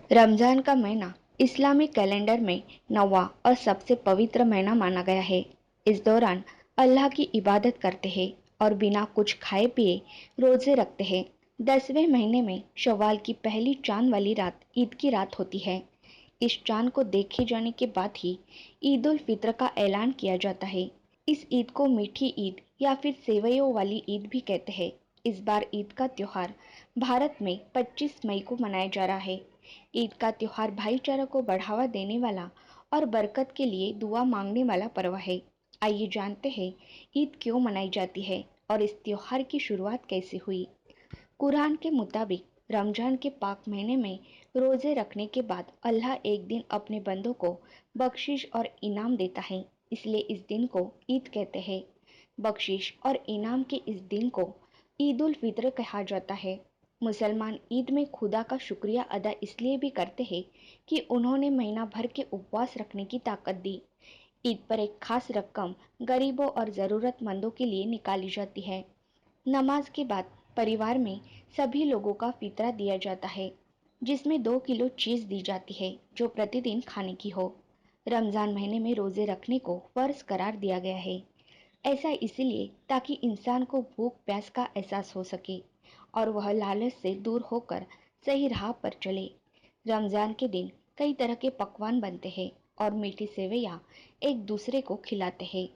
रमज़ान का महीना इस्लामी कैलेंडर में नौवां और सबसे पवित्र महीना माना गया है। इस दौरान अल्लाह की इबादत करते हैं और बिना कुछ खाए पिए रोजे रखते हैं। 10वें महीने में शव्वाल की पहली चांद वाली रात ईद की रात होती है। इस चांद को देखे जाने के बाद ही ईद उल फित्र का ऐलान किया जाता है। इस ईद को मीठी ईद या फिर सेवइयों वाली ईद भी कहते हैं। इस बार ईद का त्योहार भारत में 25 मई को मनाया जा रहा है। ईद का त्योहार भाईचारा को बढ़ावा देने वाला और बरकत के लिए दुआ मांगने वाला पर्व है। आइए जानते हैं ईद क्यों मनाई जाती है और इस त्योहार की शुरुआत कैसे हुई। कुरान के मुताबिक रमजान के पाक महीने में रोजे रखने के बाद अल्लाह एक दिन अपने बंदों को बख्शिश और इनाम देता है, इसलिए इस दिन को ईद कहते हैं। बख्शिश और इनाम के इस दिन को ईद उल फित्र कहा जाता है। मुसलमान ईद में खुदा का शुक्रिया अदा इसलिए भी करते हैं कि उन्होंने महीना भर के उपवास रखने की ताकत दी। ईद पर एक खास रकम गरीबों और ज़रूरतमंदों के लिए निकाली जाती है। नमाज के बाद परिवार में सभी लोगों का फितरा दिया जाता है, जिसमें 2 किलो चीज़ दी जाती है जो प्रतिदिन खाने की हो। रमज़ान महीने में रोज़े रखने को फ़र्ज करार दिया गया है। ऐसा इसलिए ताकि इंसान को भूख प्यास का एहसास हो सके और वह लालच से दूर होकर सही राह पर चले। रमज़ान के दिन कई तरह के पकवान बनते हैं और मीठी सेवइयाँ एक दूसरे को खिलाते हैं।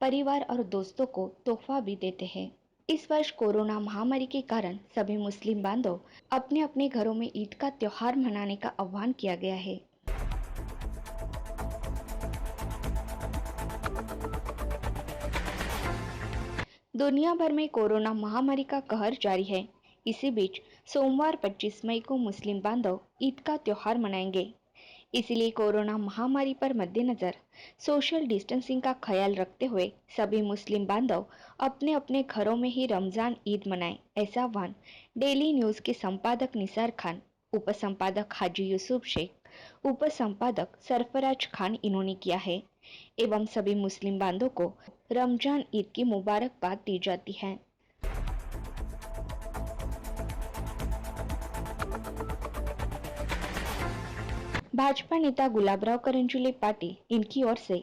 परिवार और दोस्तों को तोहफा भी देते हैं। इस वर्ष कोरोना महामारी के कारण सभी मुस्लिम बांधव अपने अपने घरों में ईद का त्योहार मनाने का आह्वान किया गया है। दुनिया भर में कोरोना महामारी का कहर जारी है। इसी बीच सोमवार 25 मई को मुस्लिम बांधव ईद का त्योहार मनाएंगे। इसलिए कोरोना महामारी पर मद्देनजर सोशल डिस्टेंसिंग का ख्याल रखते हुए सभी मुस्लिम बांधव अपने अपने घरों में ही रमजान ईद मनाएं, ऐसा आह्वान डेली न्यूज के संपादक निसार खान, उपसंपादक हाजी यूसुफ शेख, उपसंपादक सरफराज खान इन्होंने किया है। एवं सभी मुस्लिम बांधवों को रमजान ईद की मुबारकबाद दी जाती है। भाजपा नेता गुलाबराव करंजुले पाटिल इनकी ओर से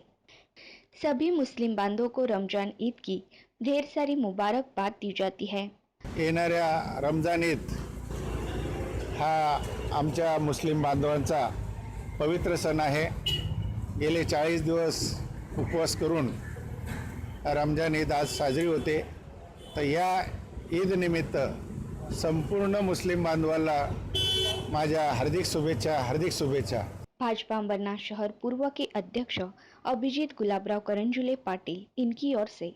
सभी मुस्लिम बांधवों को रमजान ईद की ढेर सारी मुबारकबाद दी जाती है। येणाऱ्या रमजान ईद हा आमच्या मुस्लिम बांधवांचा पवित्र सण आहे। गेले 40 दिवस उपवास करून रमजान ईद आज साजरी होते। तर या ईद निमित्त संपूर्ण मुस्लिम बांधवांना माझ्या हार्दिक शुभेच्छा। भाजपा अंबरनाथ शहर पूर्व के अध्यक्ष अभिजीत गुलाबराव करंजुले पाटिल इनकी ओर से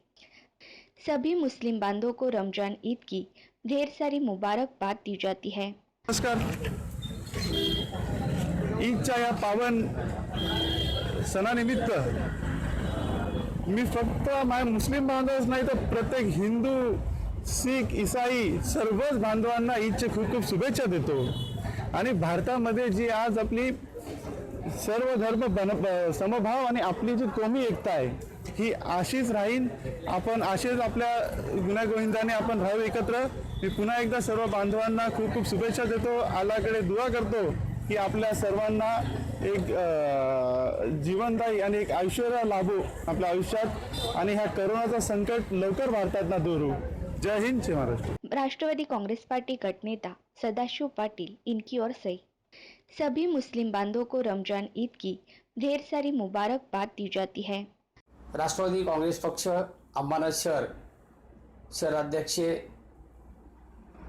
सभी मुस्लिम बांधवों को रमजान ईद की ढेर सारी मुबारकबाद दी जाती है। नमस्कार। ईदच्या या पावन सणानिमित्त मी फक्त मुस्लिम बांधवच नाही तर प्रत्येक हिंदू, सिख, ईसाई सर्वच बांधवांना ईदचे खूप खूप शुभेच्छा देतो। आणि भारतामध्ये जी आज आपली सर्व धर्म समभाव आणि आपली जी कौमी एकता आहे ही अशीच राहील। आपण असेच आपल्या गुण्यागोविंदाने आपण राहू एकत्र। मी पुन्हा एकदा सर्व बांधवांना खूप खूप शुभेच्छा देतो। अल्लाहकडे दुआ करतो की आपल्या सर्वांना एक जीवनदायी आणि एक ऐश्वर्य लाभो आपल्या आयुष्यात आणि ह्या कोरोनाचा संकट लवकर भारतातना दूर हो। जय हिंद, जय महाराष्ट्र। राष्ट्रवादी कांग्रेस पार्टी गटनेता सदाशिव पाटिल इनकी ओर से सभी मुस्लिम बांधवों को रमजान ईद की ढेर सारी मुबारकबाद दी जाती है। राष्ट्रवादी कांग्रेस पक्ष अंबरनाथ शहर अध्यक्ष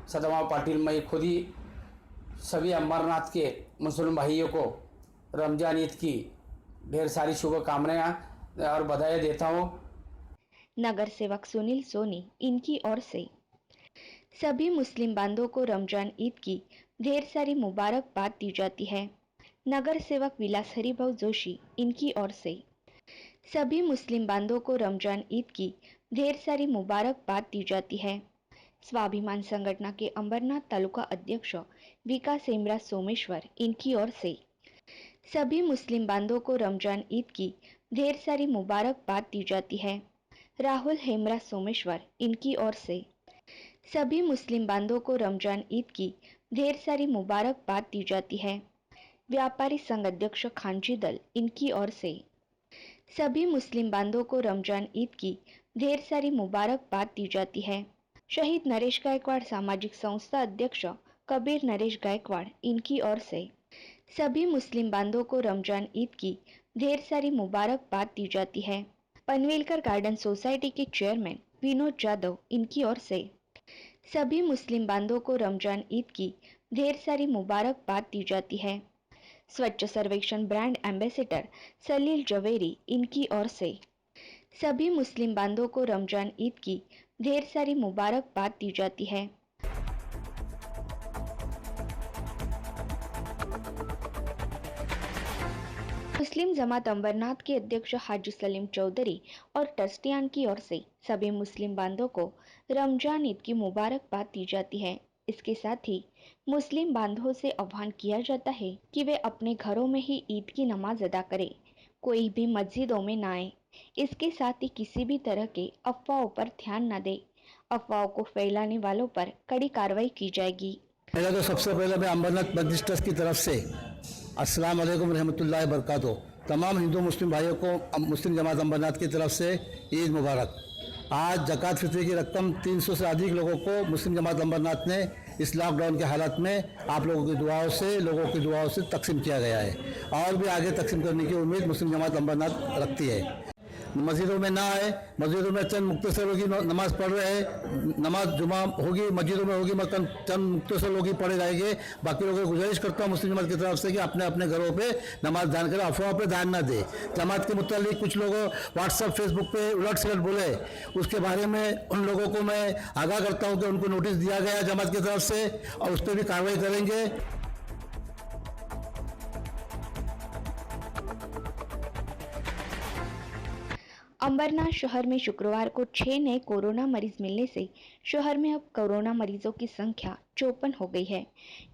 सदामाव पाटिल, मैं खुद ही सभी अंबरनाथ के मुस्लिम भाइयों को रमजान ईद की ढेर सारी शुभकामनाएं और बधाई देता हूँ। नगर सेवक सुनील सोनी इनकी ओर से सभी मुस्लिम बांधवों को रमजान ईद की ढेर सारी मुबारकबाद दी जाती है। नगर सेवक विलास हरिभाऊ जोशी इनकी ओर से सभी मुस्लिम बांधवों को रमजान ईद की ढेर सारी मुबारकबाद दी जाती है। स्वाभिमान संगठन के अंबरनाथ तालुका अध्यक्ष विकास हेमराज सोमेश्वर इनकी ओर से सभी मुस्लिम बांधवों को रमजान ईद की ढेर सारी मुबारकबाद दी जाती है। राहुल हेमराज सोमेश्वर इनकी ओर से सभी मुस्लिम बांधवों को रमजान ईद की ढेर सारी मुबारकबाद दी जाती है। व्यापारी संघ अध्यक्ष खांची दल इनकी ओर से। सभी मुस्लिम बांधवों को रमजान ईद की ढेर सारी मुबारकबाद दी जाती है। शहीद नरेश गायकवाड़ सामाजिक संस्था अध्यक्ष कबीर नरेश गायकवाड़ इनकी ओर से। सभी मुस्लिम बांधवों को रमजान ईद की ढेर सारी मुबारकबाद दी जाती है। पनवेलकर गार्डन सोसाइटी के चेयरमैन विनोद जाधव इनकी ओर से। सभी मुस्लिम बांधवों को रमजान ईद की ढेर सारी मुबारकबाद दी जाती है। स्वच्छ सर्वेक्षण ब्रांड एम्बेसडर सलील जवेरी इनकी ओर से। सभी मुस्लिम बांधवों को रमजान ईद की ढेर सारी मुबारकबाद दी जाती है। मुस्लिम जमात अंबरनाथ के अध्यक्ष हाजी सलीम चौधरी और ट्रस्टियान की ओर से सभी मुस्लिम बांधवों को रमजान ईद की मुबारकबाद दी जाती है। इसके साथ ही मुस्लिम बांधवों से आह्वान किया जाता है कि वे अपने घरों में ही ईद की नमाज अदा करें, कोई भी मस्जिदों में ना आए। इसके साथ ही किसी भी तरह के अफवाहों पर ध्यान न दें। अफवाहों को फैलाने वालों पर कड़ी कार्रवाई की जाएगी। पहले तो सबसे पहले मैं अंबरनाथ मस्जिद ट्रस्ट की तरफ से अस्सलाम वालेकुम रहमतुल्लाहि बरकातहू तमाम हिंदू मुस्लिम भाइयों को मुस्लिम जमात अंबरनाथ की तरफ से ईद मुबारक। आज ज़कात फित्री की रकम 300 से अधिक लोगों को मुस्लिम जमात अंबरनाथ ने इस लॉकडाउन के हालात में आप लोगों की दुआओं से तकसीम किया गया है और भी आगे तकसीम करने की उम्मीद मुस्लिम जमात अंबरनाथ रखती है। मस्जिदों में ना आए, मस्जिदों में चंद मुख्तसर लोग ही नमाज पढ़ रहे हैं, नमाज जुमा होगी मस्जिदों में होगी मगर चंद मुख्तसर लोग ही पढ़े जाएंगे। बाकी लोगों को गुजारिश करता हूँ मुस्लिम जमात की तरफ से कि अपने अपने घरों पे नमाज ध्यान करें, अफवाह पे ध्यान ना दे। जमात के मुतालिक कुछ लोग व्हाट्सअप फेसबुक पे उलट सिलट बोले, उसके बारे में उन लोगों को मैं आगाह करता हूँ कि उनको नोटिस दिया गया जमात की तरफ से और उस पर भी कार्रवाई करेंगे। अंबरनाथ शहर में शुक्रवार को 6 नए कोरोना मरीज मिलने से शहर में अब कोरोना मरीजों की संख्या 54 हो गई है,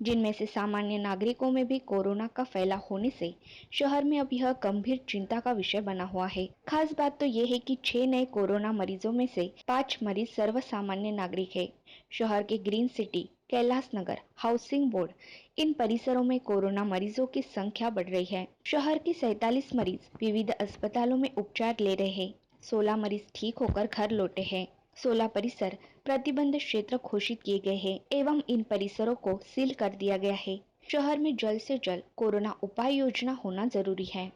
जिनमें से सामान्य नागरिकों में भी कोरोना का फैलाव होने से शहर में अब यह गंभीर चिंता का विषय बना हुआ है। खास बात तो यह है कि 6 नए कोरोना मरीजों में से 5 मरीज सर्वसामान्य नागरिक है। शहर के green city, Kailash Nagar, housing board इन परिसरों में कोरोना मरीजों की संख्या बढ़ रही है। शहर के 47 मरीज विविध अस्पतालों में उपचार ले रहे हैं। 16 मरीज ठीक होकर घर लौटे हैं। 16 परिसर प्रतिबंध क्षेत्र घोषित किए गए हैं एवं इन परिसरों को सील कर दिया गया है। शहर में जल्द से जल्द कोरोना उपाय योजना होना जरूरी है।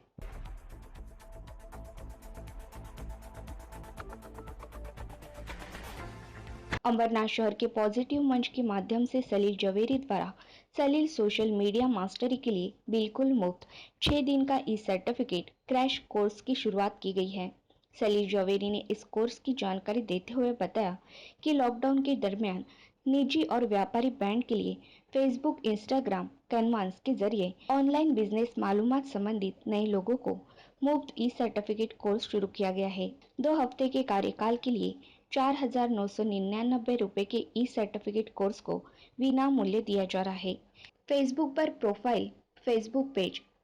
अंबरनाथ शहर के पॉजिटिव मंच के माध्यम से सलील जवेरी द्वारा सलील सोशल मीडिया मास्टरी के लिए बिल्कुल मुफ्त 6 दिन का ई सर्टिफिकेट क्रैश कोर्स की शुरुआत की गई है। सलील जवेरी ने इस कोर्स की जानकारी देते हुए बताया कि लॉकडाउन के दरमियान निजी और व्यापारी ब्रांड के लिए फेसबुक, इंस्टाग्राम, कैनवास के जरिए ऑनलाइन बिजनेस मालूमात संबंधित नए लोगों को मुफ्त ई सर्टिफिकेट कोर्स शुरू किया गया है। 2 हफ्ते के कार्यकाल के लिए 4,999 रुपए के ई सर्टिफिकेट कोर्स को बिना मूल्य दिया जा रहा है। फेसबुक पर प्रोफाइल, फेसबुक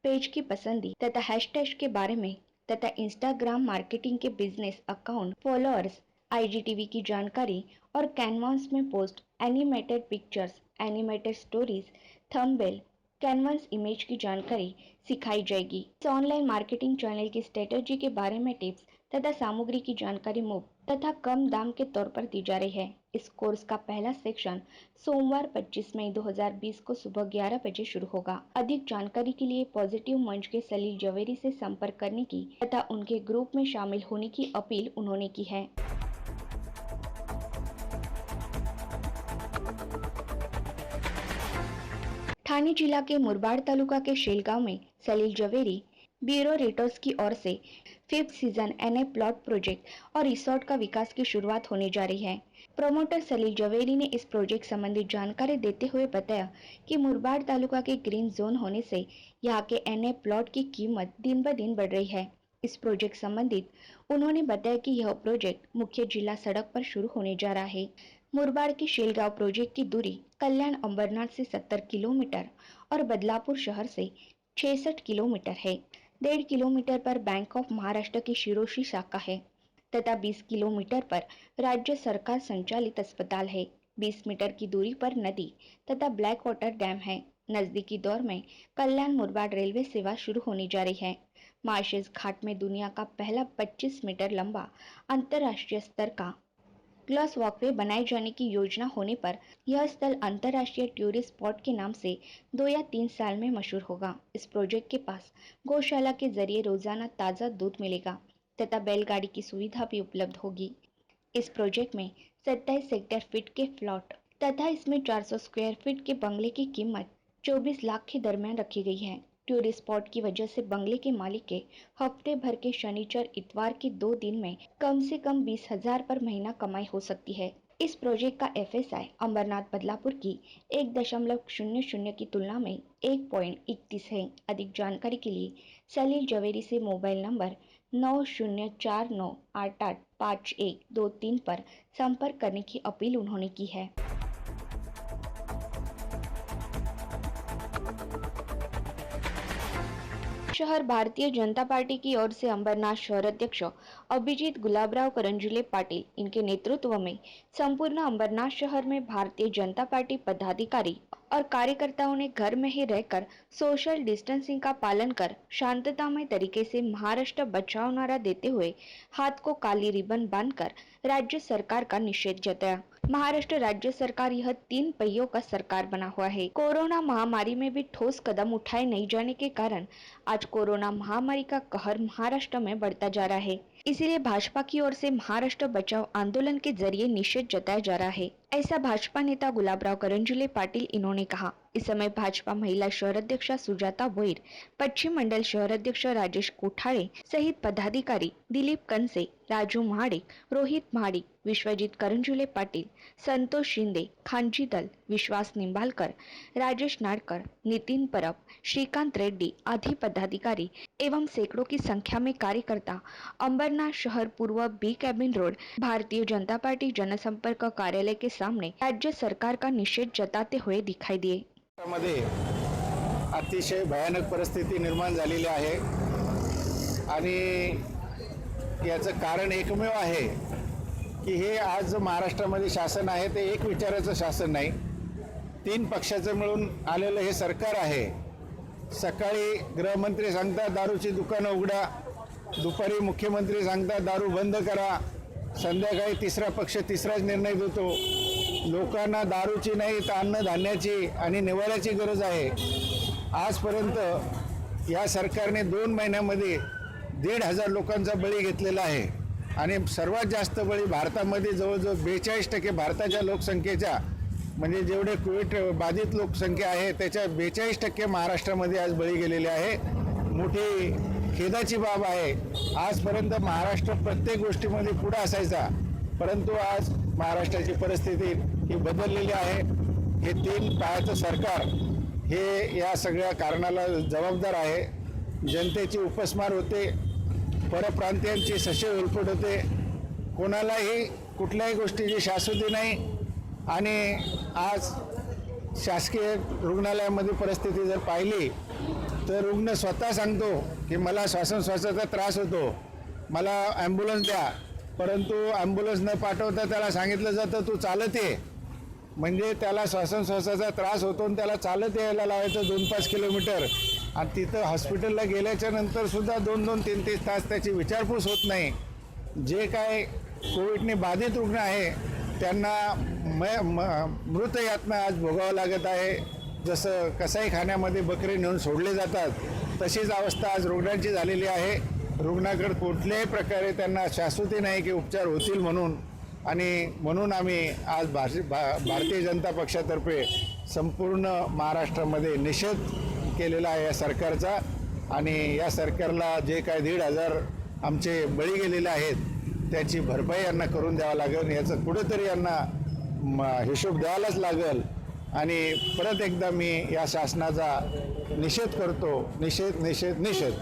पेज की पसंदी तथा हैशटैग के बारे में तथा इंस्टाग्राम मार्केटिंग के बिजनेस अकाउंट फॉलोअर्स, आईजीटीवी की जानकारी और कैनवास में post, animated pictures, animated stories, thumbnail, canvas image की जानकारी सिखाई जाएगी। इस ऑनलाइन मार्केटिंग चैनल की स्ट्रेटेजी के बारे में टिप्स तथा सामग्री की जानकारी मुफ्त तथा कम दाम के तौर पर दी जा रही है। इस कोर्स का पहला सेक्शन सोमवार 25 मई 2020 को सुबह 11 बजे शुरू होगा। अधिक जानकारी के लिए पॉजिटिव मंच के सलील जवेरी से संपर्क करने की तथा उनके ग्रुप में शामिल होने की अपील उन्होंने की है। ठाणे जिला के मुरबाड तालुका के शेलगांव में सलील जवेरी ब्यूरो रिटोर्स की ओर से 5th season NA plot project और रिसोर्ट का विकास की शुरुआत होने जा रही है। प्रमोटर सलील जवेरी ने इस प्रोजेक्ट संबंधी जानकारी देते हुए बताया कि मुरबाड तालुका के ग्रीन जोन होने से यहाँ के एनए प्लॉट की कीमत दिन ब दिन बढ़ रही है। इस प्रोजेक्ट संबंधित उन्होंने बताया कि यह प्रोजेक्ट मुख्य जिला सड़क पर शुरू होने जा रहा है। मुरबाड के शेलगांव प्रोजेक्ट की दूरी कल्याण अंबरनाथ से 70 किलोमीटर और बदलापुर शहर से 66 किलोमीटर है। 1.5 किलोमीटर पर बैंक ऑफ महाराष्ट्र की शिरोशी शाखा है तथा 20 किलोमीटर पर राज्य सरकार संचालित अस्पताल है। 20 मीटर की दूरी पर नदी तथा ब्लैक वाटर डैम है। नजदीकी दौर में कल्याण मुरबाड रेलवे सेवा शुरू होने जा रही है। मार्शेस घाट में दुनिया का पहला 25 मीटर लंबा अंतर्राष्ट्रीय स्तर का ग्लास वॉकवे बनाए जाने की योजना होने पर यह स्थल अंतर्राष्ट्रीय टूरिस्ट स्पॉट के नाम से 2 या 3 साल में मशहूर होगा। इस प्रोजेक्ट के पास गौशाला के जरिए रोजाना ताज़ा दूध मिलेगा तथा बैलगाड़ी की सुविधा भी उपलब्ध होगी। इस प्रोजेक्ट में 27 हेक्टेयर फीट के प्लॉट तथा इसमें 400 स्क्वायर फीट के बंगले की कीमत 24 लाख के दरमियान रखी गई है। टूरिस्ट स्पॉट की वजह से बंगले के मालिक के हफ्ते भर के शनिचर इतवार के 2 दिन में कम से कम 20,000 पर महीना कमाई हो सकती है। इस प्रोजेक्ट का FSI अंबरनाथ बदलापुर की 1.00 की तुलना में 1.31 है। अधिक जानकारी के लिए सलील जवेरी से मोबाइल नंबर 9049885123 पर संपर्क करने की अपील उन्होंने की है। शहर भारतीय जनता पार्टी की ओर से अंबरनाथ शहर अध्यक्ष अभिजीत गुलाबराव करंजुले पाटिल इनके नेतृत्व में संपूर्ण अंबरनाथ शहर में भारतीय जनता पार्टी पदाधिकारी और कार्यकर्ताओं ने घर में ही रहकर सोशल डिस्टेंसिंग का पालन कर शांततामय तरीके से महाराष्ट्र बचाओ नारा देते हुए हाथ को काली रिबन बांधकर राज्य सरकार का निषेध जताया। महाराष्ट्र राज्य सरकार यह 3 पहियों का सरकार बना हुआ है। कोरोना महामारी में भी ठोस कदम उठाए नहीं जाने के कारण आज कोरोना महामारी का कहर महाराष्ट्र में बढ़ता जा रहा है। इसीलिए भाजपा की ओर से महाराष्ट्र बचाओ आंदोलन के जरिए निषेध जताया जा रहा है। ऐसा भाजपा नेता गुलाबराव करंजुले पाटिल इन्होंने कहा। इस समय भाजपा महिला शहर अध्यक्षा सुजाता भोईर, पश्चिम मंडल शहर अध्यक्ष राजेश कोठाळे सहित पदाधिकारी दिलीप कंसे, राजू महाडिक, रोहित महाडिक, विश्वजीत करंजुले पाटिल, संतोष शिंदे, खानजी दल, विश्वास निंबालकर, राजेश नाडकर, नितिन परब, श्रीकांत रेड्डी आदि पदाधिकारी एवं सैकड़ों की संख्या में कार्यकर्ता अंबरनाथ शहर पूर्व B cabin road Bharatiya Janata party जनसंपर्क कार्यालय के सामने राज्य सरकार का निषेध जताते हुए दिखाई दिए। मध्ये अतिशय भयानक परिस्थिती निर्माण झालेली आहे आणि याचं कारण एकमेव आहे की हे आज महाराष्ट्रामध्ये शासन आहे ते एक विचाराचं शासन नाही, 3 पक्षाचं मिळून आलेलं हे सरकार आहे। सकाळी गृहमंत्री सांगतात दारूची दुकानं उघडा, दुपारी मुख्यमंत्री सांगतात दारू बंद करा, संध्याकाळी तिसरा पक्ष तिसराच निर्णय देतो। लोकांना दारूची नाही तर अन्नधान्याची आणि निवाऱ्याची गरज आहे। आजपर्यंत या सरकारने 2 महिन्यामध्ये 1,500 लोकांचा बळी घेतलेला आहे आणि सर्वात जास्त बळी भारतामध्ये जवळजवळ 42% भारताच्या लोकसंख्येच्या म्हणजे जेवढे कोविड बाधित लोकसंख्या आहे त्याच्या 42% महाराष्ट्रामध्ये आज बळी गेलेले आहे। मोठी खेदाची बाब आहे। आजपर्यंत महाराष्ट्र प्रत्येक गोष्टीमध्ये पुढे असायचा, परंतु आज महाराष्ट्राची परिस्थिती ही बदललेली आहे। हे 3 पायाचं सरकार हे या सगळ्या कारणाला जबाबदार आहे। जनतेची उपस्मार होते, परप्रांतीयांची सशे उलपट होते, कोणालाही कुठल्याही गोष्टीची शाश्वती नाही आणि आज शासकीय रुग्णालयामध्ये परिस्थिती जर पाहिली तर रुग्ण स्वतः सांगतो की मला श्वासोच्छवासाचा त्रास होतो, मला ॲम्ब्युलन्स द्या, परंतु ॲम्ब्युलन्स न पाठवता त्याला सांगितलं जातं तू चालत ये। म्हणजे त्याला श्वासोच्छवासाचा त्रास होतो आणि त्याला चालत यायला लावायचं 2-5 किलोमीटर आणि तिथं हॉस्पिटलला गेल्याच्या नंतर सुद्धा 2-2, 3-3 तास त्याची विचारपूस होत नाही। जे काय कोविडने बाधित रुग्ण आहे त्यांना मृत यातना आज भोगावं लागत आहे। जसं कसाईखान्यामध्ये बकरे नेऊन सोडले जातात तशीच अवस्था आज रुग्णांची झालेली आहे। रुग्णाकडे कुठल्याही प्रकारे त्यांना शाश्वती नाही की उपचार होतील म्हणून, आणि म्हणून आम्ही आज भारतीय जनता पक्षातर्फे संपूर्ण महाराष्ट्रामध्ये निषेध केलेला आहे या सरकारचा। आणि या सरकारला जे काय 1,500 आमचे बळी गेलेले आहेत त्याची भरपाई यांना करून द्यावं लागेल, याचं कुठेतरी यांना हिशोब द्यायलाच लागेल। आणि परत एकदा मी या शासनाचा निषेध करतो, निषेध निषेध निषेध।